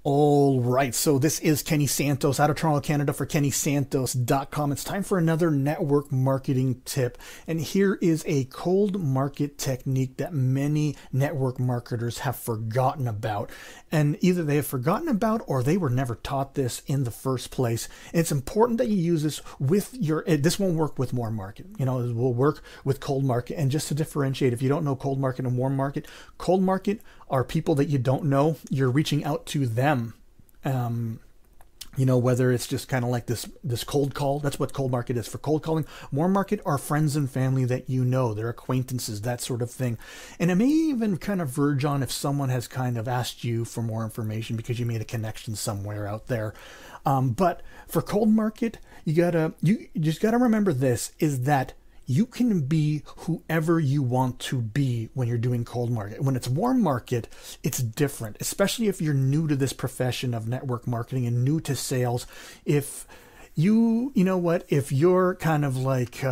All right, so this is Kenny Santos out of Toronto, Canada for KennySantos.com. It's time for another network marketing tip. And here is a cold market technique that many network marketers have forgotten about. And either they have forgotten about or they were never taught this in the first place. And it's important that you use this with this won't work with warm market. It will work with cold market. And just to differentiate, if you don't know cold market and warm market are people that you don't know. You're reaching out to them. Whether it's just kind of like this cold call, that's what cold market is for cold calling. Warm market are friends and family that you know, their acquaintances, that sort of thing. And it may even kind of verge on if someone has kind of asked you for more information because you made a connection somewhere out there. But for cold market, you just gotta remember this, is that you can be whoever you want to be when you're doing cold market. When it's warm market, it's different, especially if you're new to this profession of network marketing and new to sales. If if you're kind of like,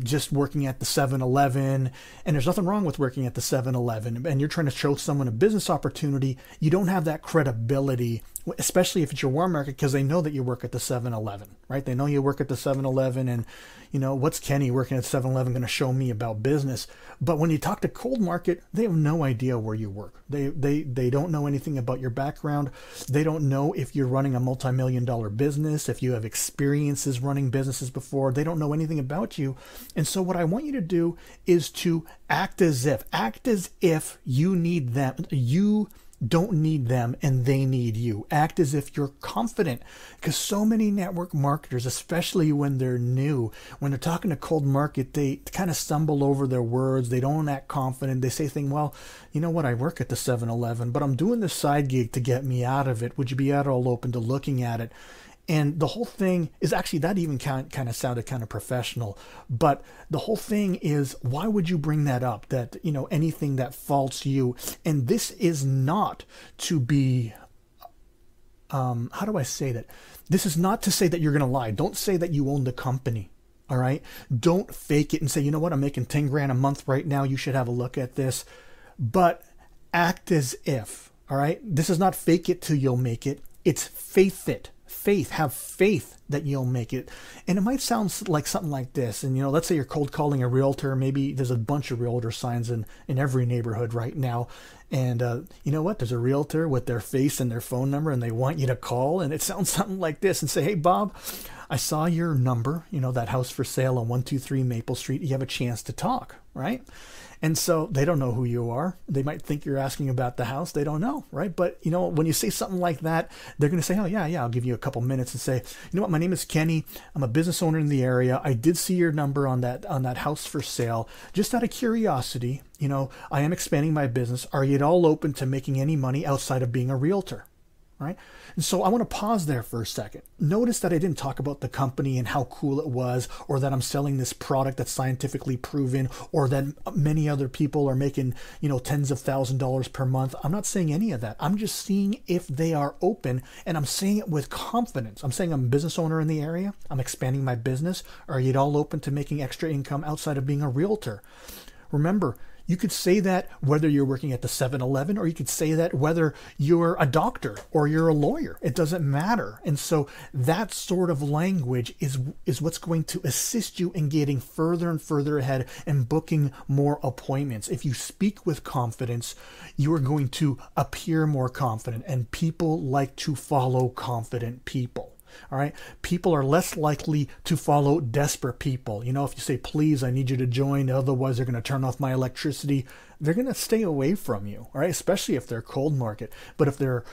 just working at the 7-Eleven, and there's nothing wrong with working at the 7-Eleven, and you're trying to show someone a business opportunity, you don't have that credibility, especially if it's your warm market, because they know that you work at the 7-Eleven, right? They know you work at the 7-Eleven, and what's Kenny working at 7-Eleven going to show me about business? But when you talk to cold market, they have no idea where you work. They don't know anything about your background. They don't know if you're running a multi-million-dollar business, if you have experiences running businesses before. They don't know anything about you. And so what I want you to do is to act as if you need them. You don't need them and they need you. Act as if you're confident, because so many network marketers, especially when they're new, when they're talking to cold market, they kind of stumble over their words. They don't act confident. They say things, well, you know what, I work at the 7-Eleven, but I'm doing this side gig to get me out of it. Would you be at all open to looking at it? And the whole thing is actually, that even kind of sounded kind of professional, but the whole thing is, why would you bring that up? That, anything that faults you. And this is not to be, how do I say that? This is not to say that you're going to lie. Don't say that you own the company. All right. Don't fake it and say, you know what, I'm making 10 grand a month right now. You should have a look at this, but act as if, all right. This is not fake it till you'll make it. It's faith it. Have faith that you'll make it. And it might sound like something like this. And, let's say you're cold calling a realtor. Maybe there's a bunch of realtor signs in every neighborhood right now. And you know what? There's a realtor with their face and their phone number, and they want you to call. And it sounds something like this and say, hey, Bob, I saw your number, that house for sale on 123 Maple Street. You have a chance to talk, right? And so they don't know who you are. They might think you're asking about the house. They don't know, right? But, when you say something like that, they're going to say, oh, yeah, I'll give you a couple minutes and say, you know what, my name is Kenny. I'm a business owner in the area. I did see your number on that house for sale. Just out of curiosity, I am expanding my business. Are you at all open to making any money outside of being a realtor? Right? And so I want to pause there for a second. Notice that I didn't talk about the company and how cool it was, or that I'm selling this product that's scientifically proven, or that many other people are making, tens of thousands of dollars per month. I'm not saying any of that. I'm just seeing if they are open, and I'm saying it with confidence. I'm saying I'm a business owner in the area. I'm expanding my business. Are you at all open to making extra income outside of being a realtor? Remember, you could say that whether you're working at the 7-Eleven, or you could say that whether you're a doctor or you're a lawyer. It doesn't matter. And so that sort of language is what's going to assist you in getting further and further ahead and booking more appointments. If you speak with confidence, you are going to appear more confident, and people like to follow confident people. All right. People are less likely to follow desperate people. If you say, please, I need you to join, otherwise they're going to turn off my electricity, they're going to stay away from you. All right. Especially if they're cold market. But if they're,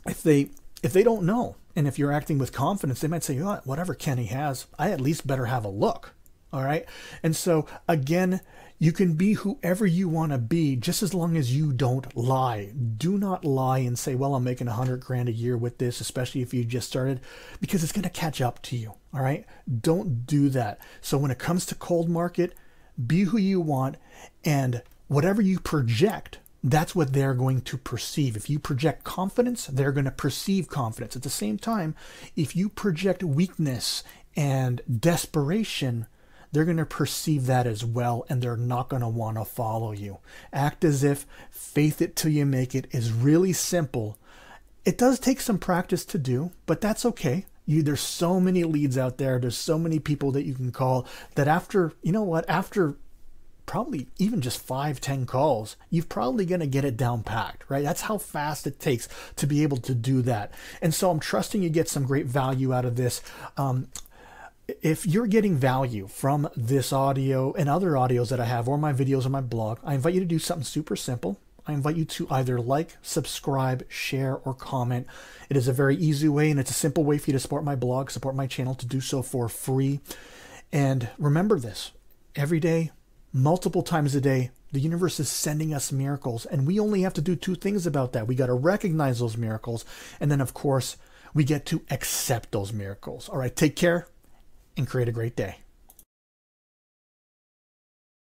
if they don't know, and if you're acting with confidence, they might say, whatever Kenny has, I at least better have a look. All right. And so again, you can be whoever you want to be, just as long as you don't lie. Do not lie and say, well, I'm making 100 grand a year with this, especially if you just started, because it's going to catch up to you. All right. Don't do that. So when it comes to cold market, be who you want, and whatever you project, that's what they're going to perceive. If you project confidence, they're going to perceive confidence. At the same time, if you project weakness and desperation, they're going to perceive that as well, and they're not going to want to follow you. Act as if faith it till you make it is really simple, It does take some practice to do, but that's okay. There's so many leads out there. There's so many people that you can call that after, you know what, after probably even just 5-10 calls, you're probably going to get it down packed, right? That's how fast it takes to be able to do that. And so I'm trusting you get some great value out of this. If you're getting value from this audio and other audios that I have, or my videos on my blog, I invite you to do something super simple. I invite you to either like, subscribe, share, or comment. It is a very easy way, and it's a simple way for you to support my blog, support my channel, to do so for free. And remember this, every day, multiple times a day, the universe is sending us miracles, and we only have to do 2 things about that. We got to recognize those miracles, and then, of course, we get to accept those miracles. All right, take care and create a great day.